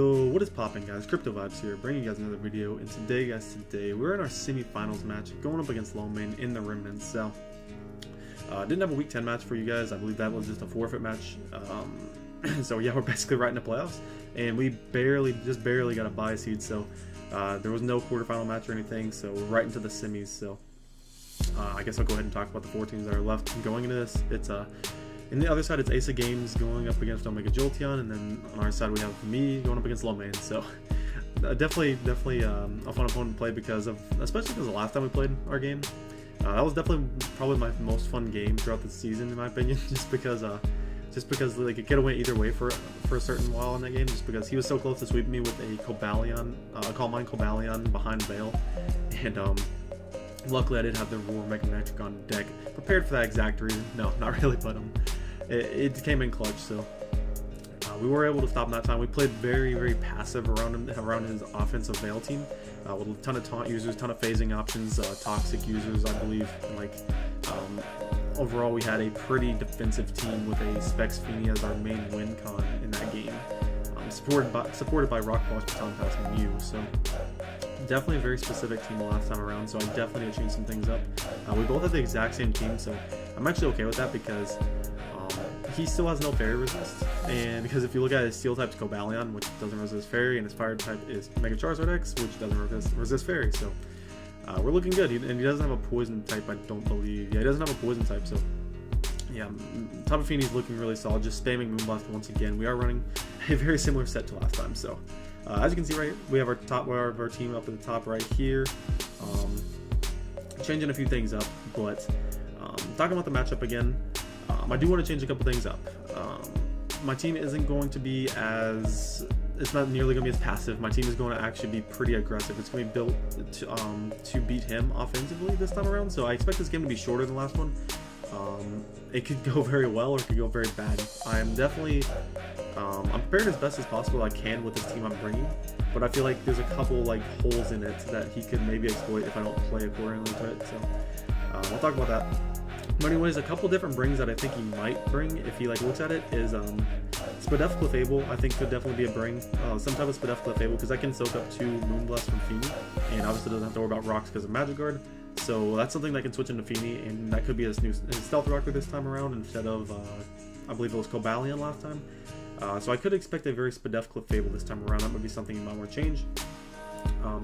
Yo, what is popping, guys? Crypto Vibes here, bringing you guys another video. And today, guys, we're in our semi-finals match, going up against Lo Maine in the Remnants. So, didn't have a week 10 match for you guys. I believe that was just a forfeit match. So yeah, we're basically right in the playoffs, and we just barely got a bye seed. So, there was no quarterfinal match or anything. So we're right into the semis. So, I guess I'll go ahead and talk about the 4 teams that are left going into this. It's in the other side, it's Ace of Games going up against Omega Jolteon, and then on our side we have me going up against Lo Maine. So definitely a fun opponent to play especially because the last time we played our game, that was probably my most fun game throughout the season in my opinion. just because like it could have went either way for a certain while in that game, just because he was so close to sweeping me with a Cobalion, Calm Mind Cobalion behind Veil, and luckily I did have the Roar Mega Magic on deck, prepared for that exact reason. No, not really, but it came in clutch, so we were able to stop him that time. We played very passive around his offensive Veil team, with a ton of taunt users, ton of phasing options, toxic users, I believe. And overall, we had a pretty defensive team with a Specs Feeny as our main win con in that game, supported by Rock Boss, Baton Pass, and Mew. So definitely a very specific team the last time around, so I definitely need to change some things up. We both have the exact same team, so I'm actually okay with that because he still has no fairy resist, and because if you look at his steel type's Cobalion, which doesn't resist fairy, and his fire type is Mega Charizard X, which doesn't resist fairy, so we're looking good. And he doesn't have a poison type, I don't believe. Yeah, he doesn't have a poison type, so yeah, Tapu Fini's looking really solid, just spamming Moonblast once again. We are running a very similar set to last time, so as you can see right here, we have our team up at the top right here. Changing a few things up, but talking about the matchup again, I do want to change a couple things up. My team isn't going to be it's not nearly going to be as passive. My team is going to actually be pretty aggressive. It's going to be built to beat him offensively this time around, so I expect this game to be shorter than the last one. It could go very well or it could go very bad. I'm definitely I'm prepared as best as possible I can with this team I'm bringing, but I feel like there's a couple like holes in it that he could maybe exploit if I don't play accordingly to it. So we'll talk about that. But anyways, a couple different brings that I think he might bring if he like looks at it is Spadef Clefable. I think could definitely be a bring. Some type of Spadef Clefable, because I can soak up 2 Moonblast from Feeny, and obviously doesn't have to worry about rocks because of Magic Guard. So that's something that can switch into Feeny, and that could be his Stealth Rocker this time around instead of I believe it was Cobalion last time. So I could expect a very Spadef Clefable this time around. That would be something you might want to change.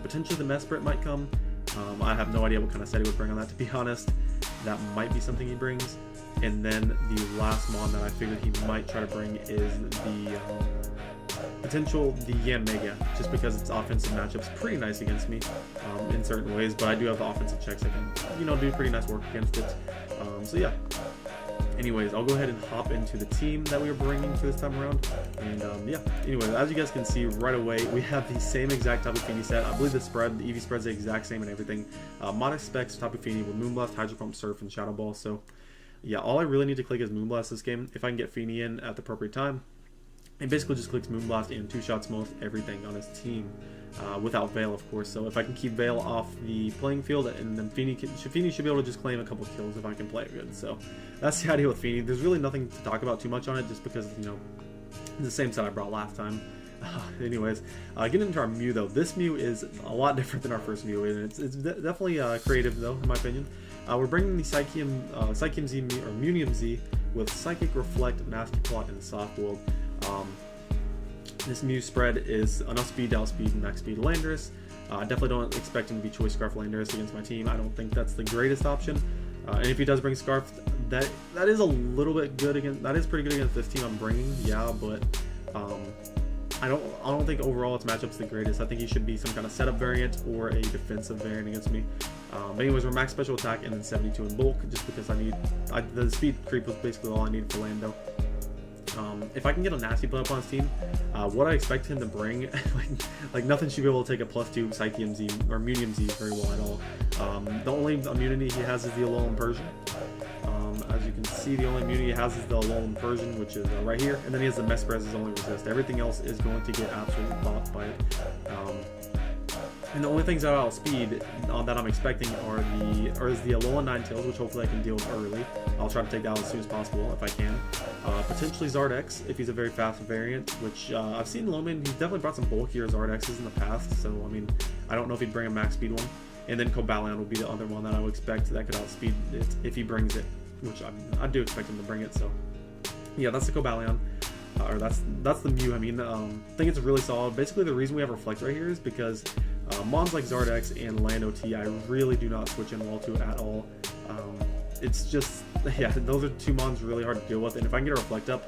Potentially the Mesprit might come. I have no idea what kind of set he would bring on that, to be honest. That might be something he brings. And then the last mon that I figured he might try to bring is the Yam Mega, just because its offensive matchup's pretty nice against me in certain ways, but I do have the offensive checks that can, do pretty nice work against it. So yeah. Anyways, I'll go ahead and hop into the team that we were bringing for this time around. And yeah, anyways, as you guys can see right away, we have the same exact Tapu Fini set. I believe the EV spread's the exact same and everything. Mod specs Tapu Fini with Moonblast, Hydro Pump, Surf, and Shadow Ball. So yeah, all I really need to click is Moonblast this game. If I can get Fini in at the appropriate time, it basically just clicks Moonblast and 2-shots most everything on his team. Without Veil, of course. So if I can keep Veil off the playing field, and then Fini should be able to just claim a couple kills if I can play it good. So that's the idea with Fini. There's really nothing to talk about too much on it, just because it's the same set I brought last time. Anyways, getting into our Mew though, this Mew is a lot different than our first Mew, and it's definitely creative though, in my opinion. We're bringing the Psychium Z or Munium Z with Psychic, Reflect, Nasty Plot, and Soft World. This Mew spread is enough speed, outspeed, and max speed Landorus. I definitely don't expect him to be Choice Scarf Landorus against my team. I don't think that's the greatest option. And if he does bring Scarf, that is a little bit good against. That is pretty good against this team I'm bringing. Yeah, but I don't think overall its matchup's the greatest. I think he should be some kind of setup variant or a defensive variant against me. But anyways, we're max special attack and then 72 in bulk, just because the speed creep was basically all I needed for Lando. If I can get a nasty play up on his team, what I expect him to bring, like nothing should be able to take a +2 Psychium Z or Munium Z very well at all. The only immunity he has is the Alolan Persian. As you can see, the only immunity he has is the Alolan Persian, which is right here, and then he has the Mesprit as his only resist. Everything else is going to get absolutely bopped by it. And the only things that I'll speed that I'm expecting is the Alolan Ninetales, which hopefully I can deal with early. I'll try to take that out as soon as possible if I can. Potentially Zardex if he's a very fast variant, which I've seen Lo Maine. He's definitely brought some bulkier Zardexes in the past, so I mean, I don't know if he'd bring a max speed one. And then Cobalion will be the other one that I would expect that could outspeed it if he brings it, which I do expect him to bring it. So yeah, that's the Cobalion. Or that's the Mew. I mean, I think it's really solid. Basically, the reason we have Reflect right here is because Mons like Zardex and Lando T, I really do not switch in well to at all. It's just, yeah, those are two Mons really hard to deal with, and if I can get a Reflect up,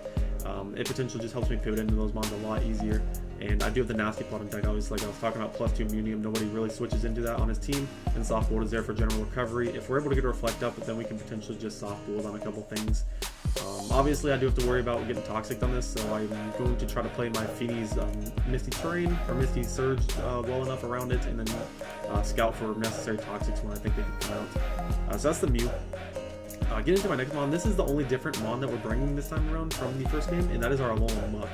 it potentially just helps me pivot into those Mons a lot easier. And I do have the Nasty Plot in deck, obviously, like I was talking about, +2 Immunium. Nobody really switches into that on his team, and Soft Bolt is there for general recovery. If we're able to get a Reflect up, then we can potentially just Soft Bolt on a couple things. Obviously, I do have to worry about getting Toxic on this, so I'm going to try to play my Feeney's Misty Terrain, or Misty Surge well enough around it, and then scout for necessary Toxics when I think they can come out. So that's the Mew. Getting into my next Mon, this is the only different Mon that we're bringing this time around from the first game, and that is our Alolan Muck.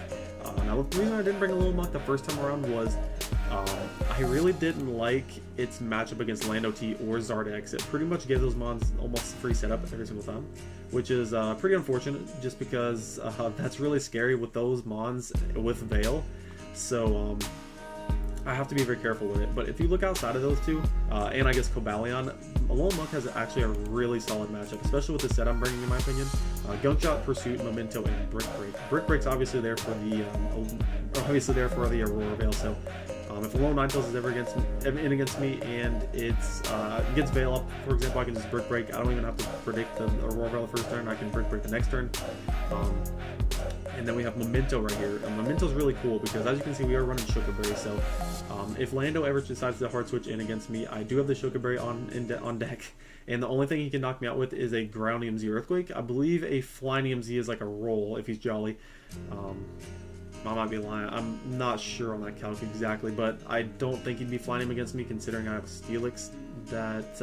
Now, the reason I didn't bring Alolan Muck the first time around was I really didn't like its matchup against Lando T or Zardex. It pretty much gives those Mons almost free setup every single time, which is pretty unfortunate just because that's really scary with those Mons with Veil. So I have to be very careful with it. But if you look outside of those two, and I guess Cobalion, Alolan Muck has actually a really solid matchup, especially with the set I'm bringing, in my opinion. Gunk Shot, Pursuit, Memento, and Brick Break. Brick Break's obviously there for the Aurora Veil. So if Alolan Ninetales is ever against me and it's gets Veil up, for example, I can just Brick Break. I don't even have to predict the Aurora Veil the first turn. I can Brick Break the next turn. And then we have Memento right here. Memento's really cool because, as you can see, we are running Shookberry. So if Lando ever decides to hard switch in against me, I do have the Shookberry on deck. And the only thing he can knock me out with is a Ground EMZ Earthquake. I believe a Flying EMZ is like a roll if he's jolly. I might be lying. I'm not sure on that calc exactly, but I don't think he'd be flying him against me considering I have a Steelix that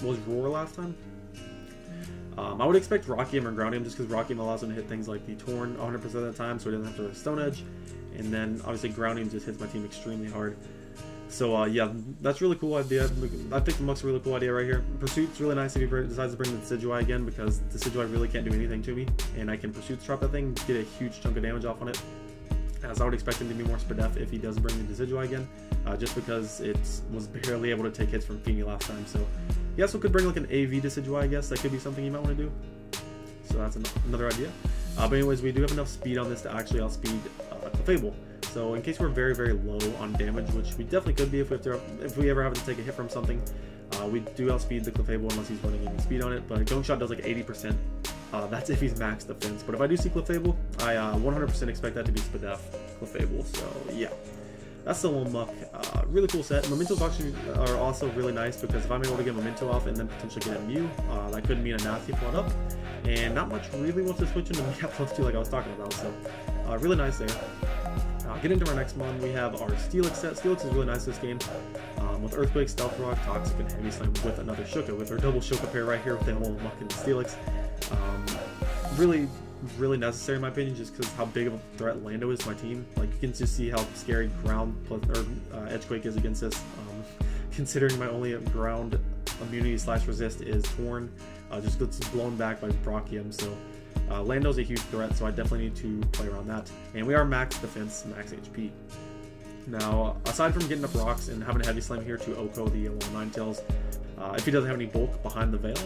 was Roar last time. I would expect Rockium or Groundium just because Rockium allows him to hit things like the Torn 100% of the time, so he doesn't have to run Stone Edge. And then obviously Groundium just hits my team extremely hard. So yeah, that's a really cool idea. I think the Muck's a really cool idea right here. Pursuit's really nice if he decides to bring the Decidueye again, because the Decidueye really can't do anything to me, and I can Pursuit Trap that thing, get a huge chunk of damage off on it. As I would expect him to be more Spadef if he does bring the Decidueye again, just because it was barely able to take hits from Feeny last time. So he also could bring like an AV Decidueye, I guess. That could be something you might want to do. So that's another idea. But anyways, we do have enough speed on this to actually outspeed Clefable. So in case we're very, very low on damage, which we definitely could be if we ever have to take a hit from something, we do outspeed the Clefable unless he's running any speed on it. But Gunk Shot does like 80%. That's if he's max defense. But if I do see Clefable, I 100% expect that to be Spadef Clefable. So yeah, that's the Alolan Muck. Really cool set. Mementos actually are also really nice because if I'm able to get Memento off and then potentially get a Mew, that could mean a Nasty Plot up. And not much really wants to switch into Mew +2 like I was talking about. So really nice there. Get into our next Mon, we have our Steelix set. Steelix is really nice this game. With Earthquake, Stealth Rock, Toxic, and Heavy Slam with another Shuka, with our double Shuka pair right here with the Alolan Muck and the Steelix. Really necessary in my opinion, just because how big of a threat Lando is to my team. Like, you can just see how scary Ground plus Edgequake is against this. Considering my only ground immunity / resist is Torn, just gets blown back by Brachyium. So Lando's a huge threat, so I definitely need to play around that. And we are max defense, max HP. Now, aside from getting up rocks and having a Heavy Slam here to Oko the Alolan Ninetales, if he doesn't have any bulk behind the Veil.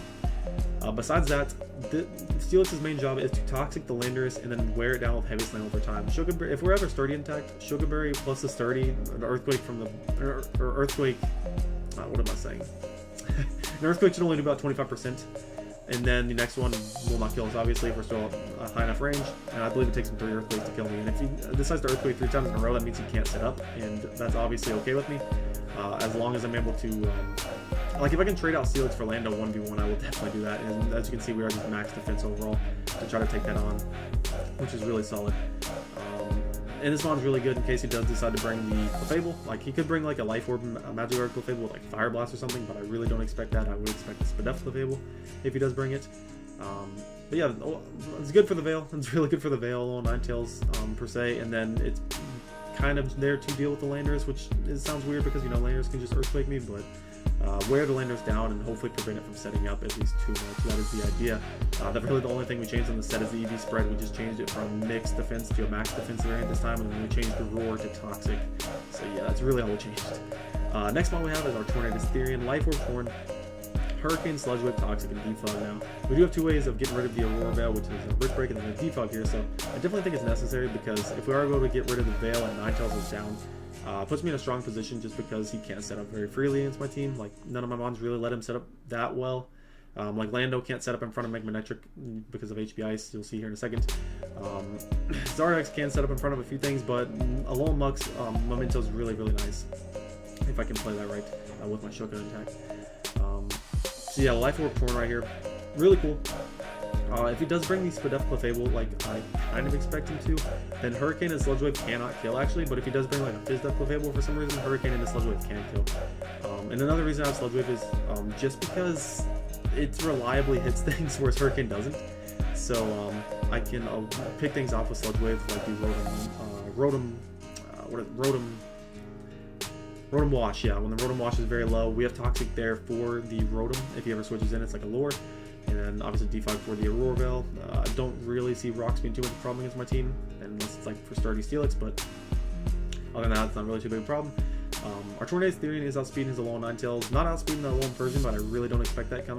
Besides that, Steelix's main job is to Toxic the Landorus and then wear it down with Heavy Slam over time. Sugarberry, if we're ever Sturdy intact, Sugarberry plus the Sturdy, an Earthquake from the Earthquake. What am I saying? An Earthquake should only do about 25%, and then the next one will not kill us obviously if we're still at high enough range. And I believe it takes him 3 Earthquakes to kill me. And if he decides to Earthquake 3 times in a row, that means he can't set up, and that's obviously okay with me, as long as I'm able to. Like, if I can trade out Steelix for Lando 1v1, I will definitely do that. And as you can see, we are just max defense overall to try to take that on, which is really solid. And this one's really good in case he does decide to bring the Clefable. Like, he could bring like a Life Orb Magikarp Clefable with like Fire Blast or something, but I really don't expect that. I would expect a Spadef Clefable if he does bring it. But yeah, it's good for the Veil. It's really good for the Veil, Alolan Ninetales per se, and then it's kind of there to deal with the landers, which sounds weird because, you know, landers can just earthquake me, but wear the landers down and hopefully prevent it from setting up at least too much. That is the idea. That's really the only thing we changed on the set is the EV spread. We just changed it from mixed defense to a max defense variant this time, and then we changed the roar to toxic. So yeah, that's really all we changed. Next one we have is our Tornado Asterion, Life Orb Horn, Hurricane, Sludge Wave, Toxic, and Defog. Now, we do have two ways of getting rid of the Aurora Veil, which is a Bridge Break and then a Defog here, so I definitely think it's necessary because if we are able to get rid of the Veil and Ninetales is down, puts me in a strong position just because he can't set up very freely against my team. Like, none of my mons really let him set up that well. Like, Lando can't set up in front of Magmanetric because of HP Ice, you'll see here in a second. Zardex can set up in front of a few things, but Alolan Muck's Memento is really, really nice, if I can play that right with my Shogun attack. So yeah, Life Orb Torn right here, really cool. If he does bring the Spadef Clefable, like I kind of expect him to, then Hurricane and Sludge Wave cannot kill actually, but if he does bring like a Fizdef Clefable for some reason, Hurricane and the Sludge Wave can kill. And another reason I have Sludge Wave is just because it reliably hits things, whereas Hurricane doesn't. So I can pick things off with Sludge Wave, like the Rotom Wash, yeah, when the Rotom Wash is very low. We have Toxic there for the Rotom, if he ever switches in, it's like a lure. And then obviously Defog for the Aurora Veil. I don't really see Rocks being too much of a problem against my team, unless it's like for Sturdy Steelix, but other than that, it's not really too big a problem. Our Tornado Asterion is outspeeding his Alolan Ninetales. Not outspeeding the Alolan Persian, but I really don't expect that to come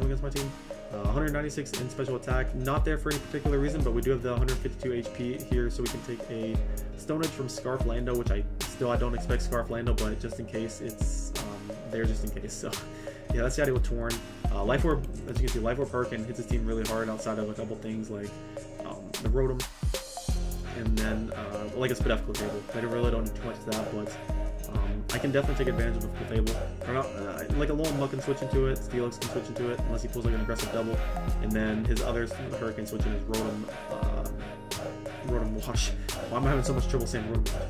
against my team. 196 in special attack, not there for any particular reason, but we do have the 152 HP here, so we can take a Stone Edge from Scarf Lando, which I don't expect Scarf Lando, but just in case, it's there just in case. So yeah, that's the idea with Torn. Life Orb, as you can see, Life Orb Hurricane hits his team really hard outside of a couple things like the Rotom, and then like a Spadef Clefable. I really don't need too much of that, but I can definitely take advantage of a Clefable. Like a Alolan Muck can switch into it, Steelix can switch into it, unless he pulls like an aggressive double, and then his other Hurricane switch in is Rotom Wash. Why am I having so much trouble saying Rotom Wash?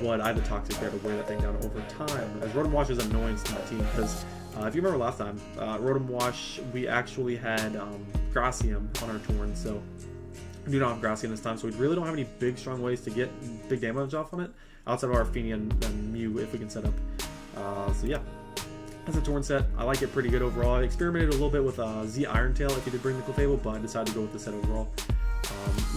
But I have the Toxic there to wear that thing down over time, as Rotom Wash is annoying to my team, because if you remember last time, Rotom Wash, we actually had Gracium on our Torn, so we do not have Gracium this time, so we really don't have any big strong ways to get big damage off on it, outside of our Fenian and Mew if we can set up. So yeah, that's a Torn set. I like it pretty good overall. I experimented a little bit with Z Iron Tail if you did bring the Clefable, but I decided to go with the set overall.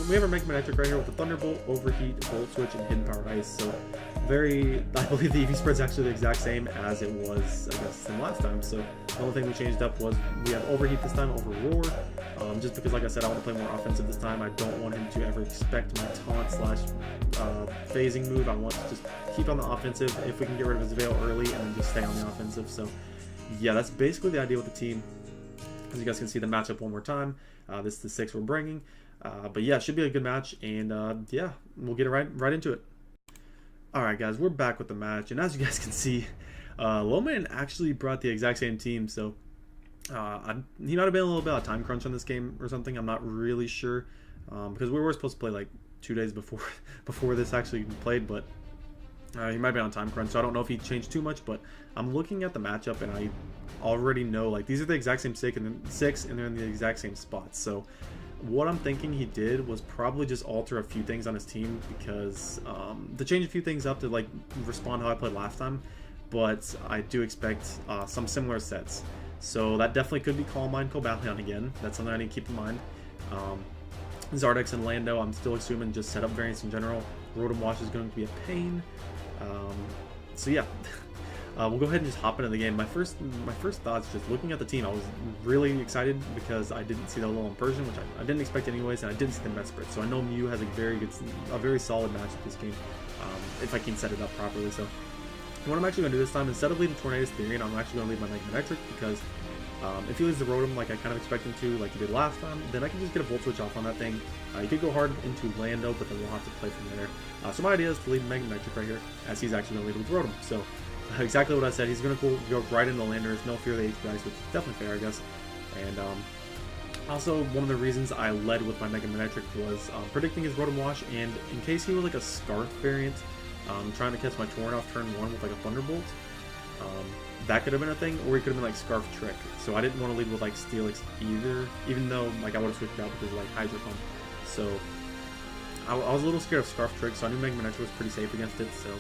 We have our Magmanetric right here with the Thunderbolt, Overheat, Volt Switch, and Hidden Power Ice. So I believe the EV spread's actually the exact same as it was, I guess, from last time. So the only thing we changed up was we have Overheat this time over Roar. Just because, like I said, I want to play more offensive this time. I don't want him to ever expect my taunt slash phasing move. I want to just keep on the offensive if we can get rid of his Veil early and then just stay on the offensive. So yeah, that's basically the idea with the team. As you guys can see the matchup one more time. This is the 6 we're bringing. But yeah, it should be a good match, and yeah, we'll get right into it. Alright guys, we're back with the match, and as you guys can see, Lo Maine actually brought the exact same team, so he might have been a little bit of a time crunch on this game or something. I'm not really sure, because we were supposed to play like 2 days before this actually played, but he might be on time crunch, so I don't know if he changed too much. But I'm looking at the matchup, and I already know, like, these are the exact same 6, and they're in the exact same spots. So what I'm thinking he did was probably just alter a few things on his team, because to change a few things up to like respond how I played last time. But I do expect some similar sets, so that definitely could be Calm Mind, Cobalion again. That's something I need to keep in mind. Zardex and Lando, I'm still assuming just setup variants in general. Rotom Wash is going to be a pain. So yeah. We'll go ahead and just hop into the game. My first thoughts, just looking at the team, I was really excited because I didn't see the Alolan Persian, which I didn't expect anyways, and I didn't see the Mesprit. So I know Mew has a very solid match with this game, if I can set it up properly. So what I'm actually going to do this time, instead of leading Tornado Asterion, I'm actually going to lead my Magmanetric, because if he leads the Rotom like I kind of expect him to, like he did last time, then I can just get a Volt Switch off on that thing. You could go hard into Lando, but then we'll have to play from there. So my idea is to lead Magmanetric right here, as he's actually going to lead with Rotom. So exactly what I said. He's going to go right into Landers, no fear of the HP Ice, which is definitely fair, I guess. And also, one of the reasons I led with my Magmanetric was predicting his Rotom Wash, and in case he was like a Scarf variant, trying to catch my Torn off turn 1 with like a Thunderbolt, that could have been a thing, or he could have been like Scarf Trick. So I didn't want to lead with like Steelix either, even though like I would have switched out because like Hydro Pump. So I was a little scared of Scarf Trick, so I knew Mega Manectric was pretty safe against it, so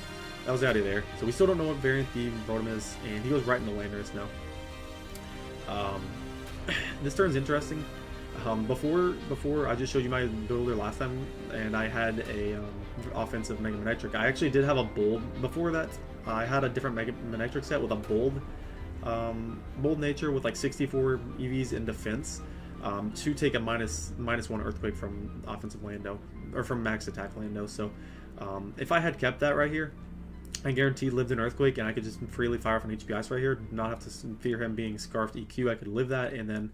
that was out of there. So we still don't know what variant the Rotom is, and he goes right in the Landorus now. This turn's interesting. Before I just showed you my builder last time, and I had a offensive Mega Manectric. I actually did have a Bold before that. I had a different Mega Manectric set with a Bold nature with like 64 EVs in defense to take a -1 Earthquake from offensive Lando, or from max attack Lando. So if I had kept that right here, I guaranteed lived in Earthquake, and I could just freely fire off an HP Ice right here, not have to fear him being Scarfed EQ. I could live that, and then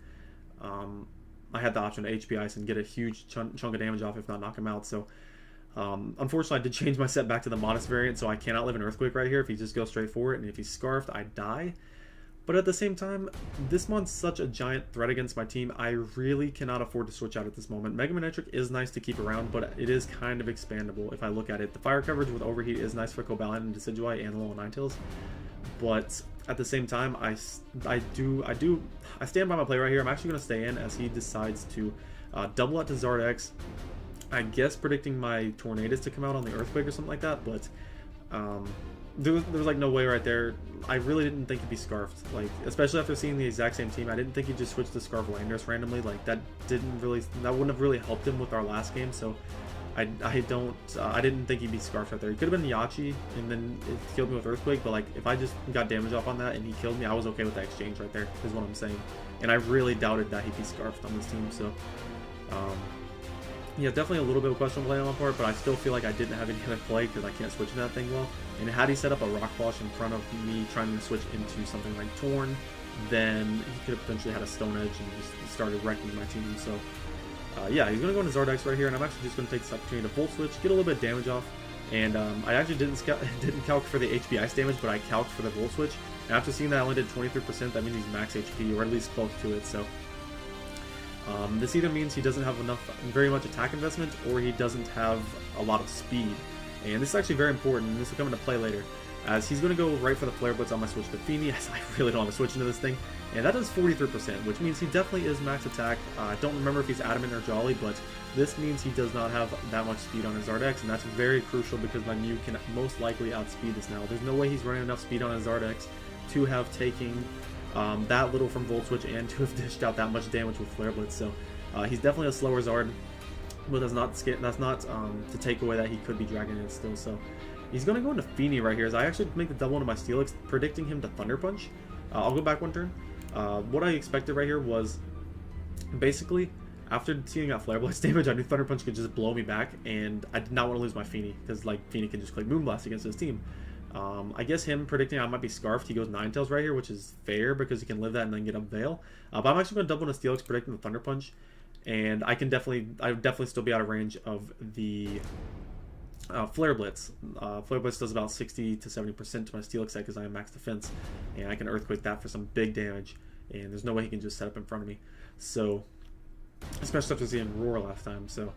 I had the option to HP Ice and get a huge chunk of damage off, if not knock him out. So unfortunately, I did change my set back to the modest variant, so I cannot live in Earthquake right here if he just goes straight for it, and if he's Scarfed, I die. But at the same time, this mon's such a giant threat against my team, I really cannot afford to switch out at this moment. Mega Manectric is nice to keep around, but it is kind of expandable if I look at it. The fire coverage with Overheat is nice for Cobalion and Decidueye and Alolan Ninetales, but at the same time, I stand by my play right here. I'm actually going to stay in as he decides to double out to Zardex. I guess predicting my Tornadus to come out on the Earthquake or something like that, but there was like no way right there. I really didn't think he'd be Scarfed, like, especially after seeing the exact same team. I didn't think he'd just switch to Scarf Landorus randomly. Like, that wouldn't have really helped him with our last game. So I didn't think he'd be Scarfed right there. He could have been Yachi, and then it killed me with Earthquake. But like, if I just got damage off on that and he killed me, I was okay with that exchange right there, is what I'm saying. And I really doubted that he'd be Scarfed on this team. So yeah, definitely a little bit of questionable play on my part, but I still feel like I didn't have any other play because I can't switch in that thing well. And had he set up a Rock Polish in front of me trying to switch into something like Torn, then he could have potentially had a Stone Edge and just started wrecking my team. So yeah, he's going to go into Zardex right here, and I'm actually just going to take this opportunity to Volt Switch, get a little bit of damage off. And I actually didn't calc for the HP Ice damage, but I calced for the Volt Switch. And after seeing that I only did 23%, that means he's max HP, or at least close to it. So this either means he doesn't have very much attack investment, or he doesn't have a lot of speed. And this is actually very important, and this will come into play later, as he's going to go right for the Flare Blitz on my switch to Feeny, as I really don't want to switch into this thing. And that does 43%, which means he definitely is max attack. I don't remember if he's Adamant or Jolly, but this means he does not have that much speed on his Zardex, and that's very crucial because my Mew can most likely outspeed this now. There's no way he's running enough speed on his Zardex to have taken that little from Volt Switch and to have dished out that much damage with Flare Blitz. So he's definitely a slower Zard, but that's not to take away that he could be dragging it still. So he's going to go into Feeny right here, as I actually make the double into my Steelix, predicting him to Thunder Punch. I'll go back one turn. What I expected right here was basically, after seeing that Flare Blitz damage, I knew Thunder Punch could just blow me back, and I did not want to lose my Feeny, because like Feeny can just click Moonblast against his team. I guess him predicting I might be Scarfed, he goes Ninetales right here, which is fair because he can live that and then get a Veil. But I'm actually going to double into Steelix, predicting the Thunder Punch, and I would definitely still be out of range of the Flare Blitz. Flare Blitz does about 60 to 70% to my Steelix set because I have max defense, and I can Earthquake that for some big damage, and there's no way he can just set up in front of me. So, especially after seeing Roar last time. So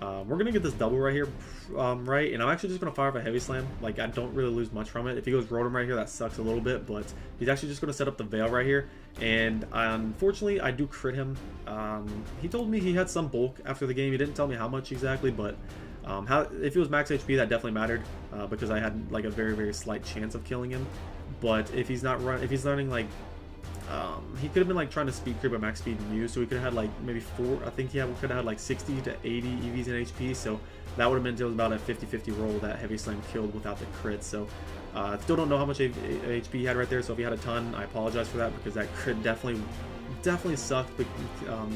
we're going to get this double right here, right? And I'm actually just going to fire off a Heavy Slam. Like, I don't really lose much from it. If he goes Rotom right here, that sucks a little bit, but he's actually just going to set up the Veil right here. And unfortunately, I do crit him. He told me he had some bulk after the game. He didn't tell me how much exactly, but if it was max HP, that definitely mattered because I had like a very, very slight chance of killing him. But if he's learning like he could have been like trying to speed creep at max speed Mew, so he could have had like maybe 4. I think he could have had like 60 to 80 EVs in HP, so that would have been about a 50-50 roll that Heavy Slam killed without the crit. So still don't know how much HP he had right there. So if he had a ton, I apologize for that because that crit definitely sucked.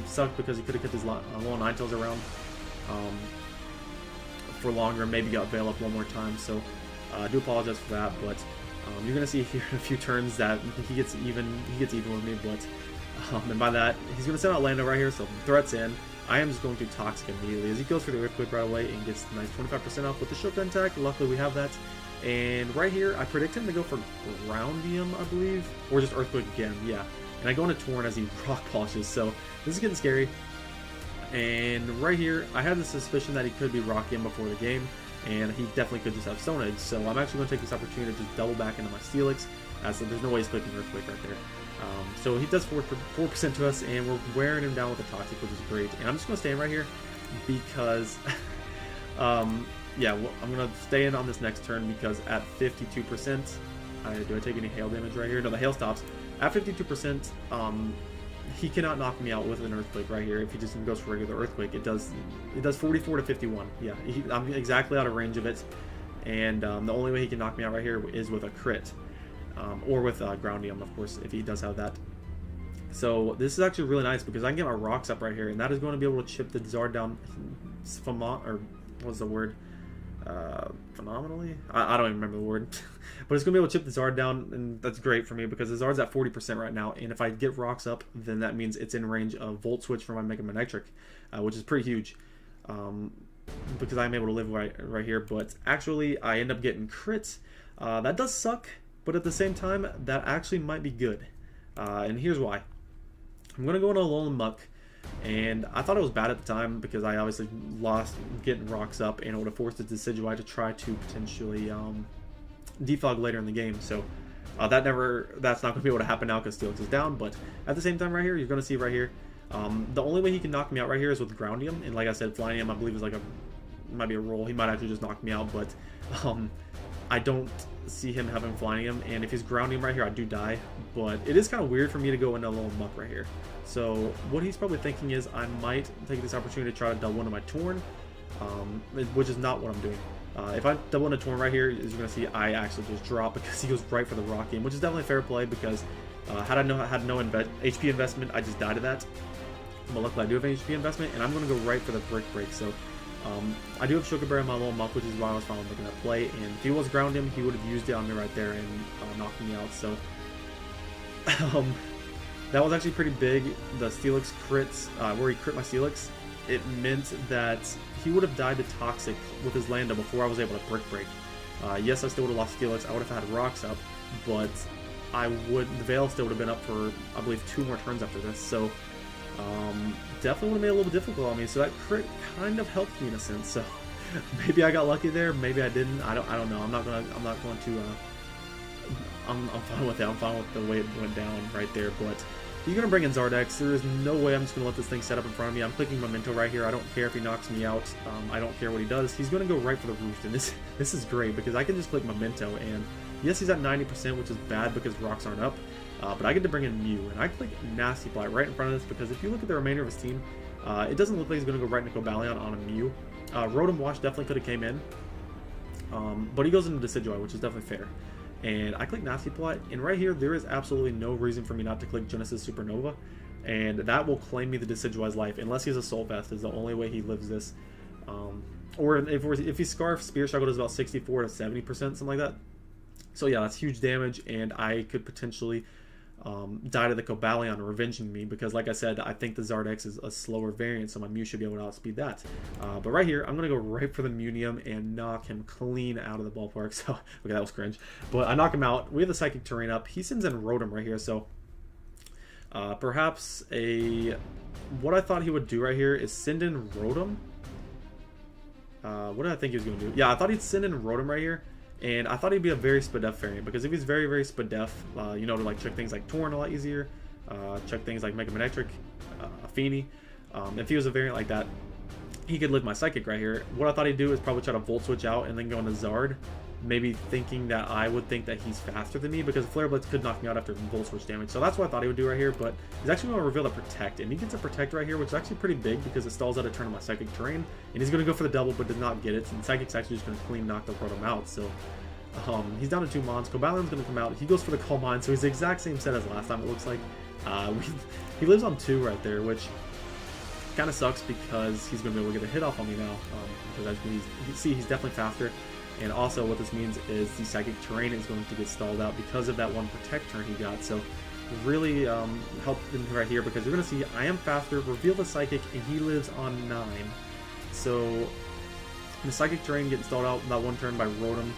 Sucked because he could have kept his Alolan Ninetales around for longer and maybe got Veil up one more time. So I do apologize for that, but you're gonna see here in a few turns that he gets even with me. But and by that, he's gonna send out Lando right here, so threats in. I am just going to Toxic immediately as he goes for the Earthquake right away and gets a nice 25% off with the Shotgun attack. Luckily we have that. And right here, I predict him to go for Groundium, I believe, or just Earthquake again. Yeah, and I go into Torn as he Rock Polishes. So this is getting scary. And right here, I had the suspicion that he could be Rockium before the game, and he definitely could just have Stone Edge. So I'm actually going to take this opportunity to just double back into my Steelix, as there's no way he's clicking Earthquake right there. So he does 4% to us, and we're wearing him down with the Toxic, which is great. And I'm just going to stand right here because Yeah, well, I'm going to stay in on this next turn because at 52%, do I take any hail damage right here? No, the hail stops. At 52%, he cannot knock me out with an earthquake right here. If he just goes for regular earthquake, it does 44 to 51. Yeah, I'm exactly out of range of it, and the only way he can knock me out right here is with a crit, or with groundium, of course, if he does have that. So this is actually really nice because I can get my rocks up right here, and that is going to be able to chip the Zard down from, or what's the word? Phenomenally? I don't even remember the word. But it's going to be able to chip the Zard down, and that's great for me because the Zard's at 40% right now, and if I get rocks up, then that means it's in range of Volt Switch for my Mega Manectric, which is pretty huge, because I'm able to live right here. But actually, I end up getting crits. That does suck, but at the same time, that actually might be good. And here's why. I'm going to go into Alolan Muck. And I thought it was bad at the time because I obviously lost getting rocks up, and it would have forced the Decidueye to try to potentially defog later in the game. So that's not going to be able to happen now because Steelix is down. But at the same time, right here, you're going to see right here, the only way he can knock me out right here is with Groundium. And like I said, Flyinium, I believe, is like might be a roll. He might actually just knock me out, but I don't see him having Flyinium, and if he's Groundium right here, I do die. But it is kind of weird for me to go into a little Muck right here. So what he's probably thinking is I might take this opportunity to try to double into my Torn, which is not what I'm doing. If I double into Torn right here, as you're going to see, I actually just drop because he goes right for the Rock Game, which is definitely fair play because had I had no HP investment, I just died to that. But luckily I do have an HP investment, and I'm going to go right for the Brick Break. So I do have Sugar Berry on my little Muck, which is why I was finally making that play. And if he was Groundium, he would have used it on me right there and knocked me out. So that was actually pretty big. The Steelix crits, where he crit my Steelix, it meant that he would have died to Toxic with his Lando before I was able to Brick Break. Yes, I still would have lost Steelix. I would have had rocks up, but the Veil still would have been up for, I believe, 2 more turns after this. So definitely would have made it a little difficult on me. So that crit kind of helped me in a sense. So maybe I got lucky there. Maybe I didn't. I don't know. I'm not going to. I'm fine with it. I'm fine with the way it went down right there. But he's going to bring in Zardex. There is no way I'm just going to let this thing set up in front of me. I'm clicking Memento right here. I don't care if he knocks me out. I don't care what he does. He's going to go right for the Roost. And this is great because I can just click Memento. And yes, he's at 90%, which is bad because rocks aren't up. But I get to bring in Mew. And I click Nasty Blight right in front of this because if you look at the remainder of his team, it doesn't look like he's going to go right into Cobalion on a Mew. Rotom Wash definitely could have came in. But he goes into Decidueye, which is definitely fair. And I click Nasty Plot, and right here, there is absolutely no reason for me not to click Genesis Supernova, and that will claim me the Decidueye's life, unless he's a Soul Vest, is the only way he lives this. Or if he's Scarf, Spirit Struggle does about 64 to 70%, something like that. So yeah, that's huge damage, and I could potentially die to the Cobalion revenging me, because like I said, I think the Zardex is a slower variant, so my Mew should be able to outspeed that. But right here, I'm going to go right for the Munium and knock him clean out of the ballpark. So, okay, that was cringe. But I knock him out. We have the Psychic Terrain up. He sends in Rotom right here, so perhaps what I thought he would do right here is send in Rotom. What did I think he was going to do? Yeah, I thought he'd send in Rotom right here. And I thought he'd be a very Spadef variant, because if he's very, very Spadef, you know, to like check things like Torn a lot easier, check things like Mega Manectric, Feeny. If he was a variant like that, he could live my Psychic right here. What I thought he'd do is probably try to Volt Switch out and then go into Zard, maybe thinking that I would think that he's faster than me, because Flare Blitz could knock me out after Volt Switch damage. So that's what I thought he would do right here, but he's actually going to reveal the Protect, and he gets a Protect right here, which is actually pretty big because it stalls out a turn of my Psychic Terrain, and he's going to go for the double but does not get it, and Psychic's actually just going to clean knock the Rotom out. So he's down to 2 Mons. Cobalion's going to come out. He goes for the Calm Mind, so he's the exact same set as last time, it looks like. He lives on 2 right there, which kind of sucks because he's going to be able to get a hit off on me now. Because he's definitely faster. And also what this means is the Psychic Terrain is going to get stalled out because of that one Protect turn he got. So really helped him right here, because you're going to see I am faster, reveal the Psychic, and he lives on 9. So the Psychic Terrain getting stalled out that one turn by Rotom.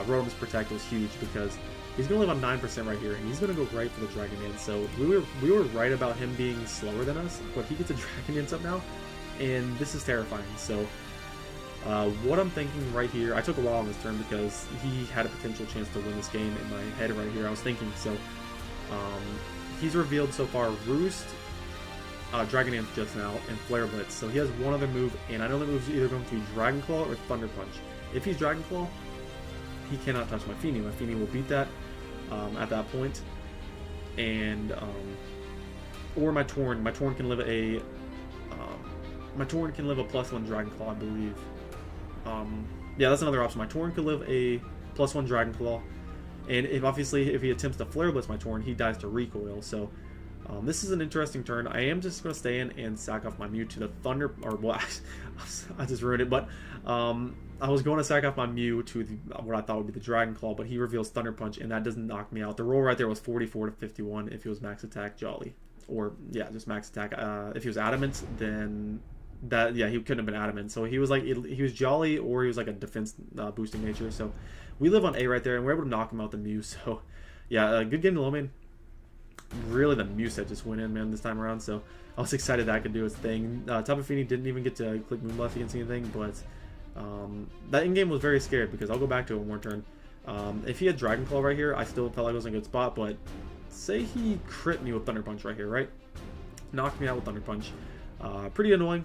Rotom's Protect was huge because he's going to live on 9% right here, and he's going to go right for the Dragon Dance. So we were right about him being slower than us, but he gets a Dragon Dance up now, and this is terrifying. So what I'm thinking right here, I took a while on this turn because he had a potential chance to win this game in my head right here. I was thinking, so he's revealed so far Roost, Dragon Dance just now and Flare Blitz. So he has one other move, and I know the move is either going to be Dragon Claw or Thunder Punch. If he's Dragon Claw, he cannot touch my Feeny. My Feeny will beat that at that point. And or my Torn. My Torn can live a +1 Dragon Claw, I believe. Yeah, that's another option. My Torn could live a +1 Dragon Claw, and if he attempts to Flare Blitz my Torn, he dies to Recoil. So this is an interesting turn. I am just going to stay in and sack off my Mew to the Thunder, or well, I just ruined it, but I was going to sack off my Mew to what I thought would be the Dragon Claw, but he reveals Thunder Punch, and that doesn't knock me out. The roll right there was 44 to 51 if he was max attack Jolly, or yeah, just max attack. If he was Adamant, then that, yeah, he couldn't have been Adamant. So he was like, he was Jolly, or he was like a defense boosting nature. So we live on A right there, and we're able to knock him out the Mew. So yeah, good game to Lo Maine. Really, the Mew set just went in, man, this time around. So I was excited that I could do its thing. Tapu Fini didn't even get to click Moonblast against anything, but that in-game was very scared, because I'll go back to it one more turn. If he had Dragon Claw right here, I still felt like I was in a good spot, but say he crit me with Thunder Punch right here, right? Knocked me out with Thunder Punch. Pretty annoying.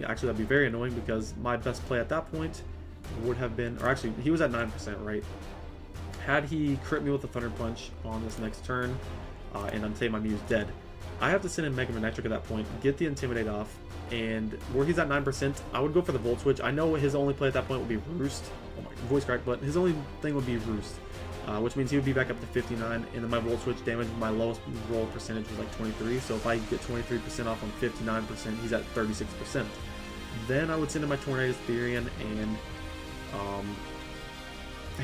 Actually, that'd be very annoying, because my best play at that point would have been, or actually, he was at 9%, right? Had he crit me with the Thunder Punch on this next turn, and I'm saying my Mew's dead, I have to send in Mega Manectric at that point, get the Intimidate off, and where he's at 9%, I would go for the Volt Switch. I know his only play at that point would be Roost. Oh my, voice crack, but his only thing would be Roost, which means he would be back up to 59, and then my Volt Switch damage, my lowest roll percentage was like 23, so if I get 23% off on 59%, he's at 36%. Then I would send in my Tornado Therian, and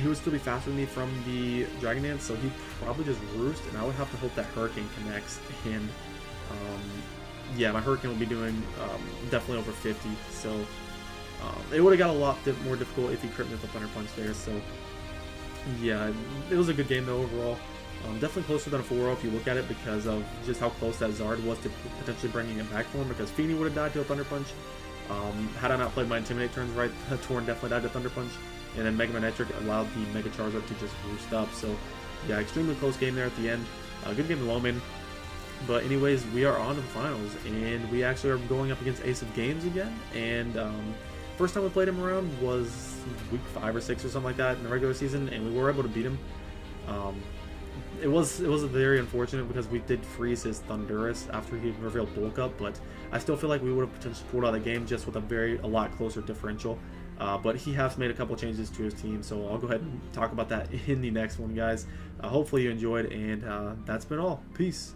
he would still be faster than me from the Dragon Dance, so he'd probably just Roost, and I would have to hope that Hurricane connects, and yeah, my Hurricane will be doing definitely over 50, so it would have got a lot more difficult if he crit me with the Thunder Punch there. So yeah, it was a good game though overall. Definitely closer than a 4-0 if you look at it, because of just how close that Zard was to potentially bringing it back for him, because Feeny would have died to a Thunder Punch. Had I not played my Intimidate turns right, Torn definitely died to Thunder Punch, and then Mega Manectric allowed the Mega Charizard to just boost up. So yeah, extremely close game there at the end. Good game to Lo Maine. But anyways, we are on to the finals, and we actually are going up against Ace of Games again. And first time we played him around was week 5 or 6 or something like that in the regular season, and we were able to beat him. It was very unfortunate, because we did freeze his Thundurus after he revealed Bulk Up, but I still feel like we would have potentially pulled out the game just with a lot closer differential. But he has made a couple changes to his team, so I'll go ahead and talk about that in the next one, guys. Hopefully you enjoyed, and that's been all. Peace.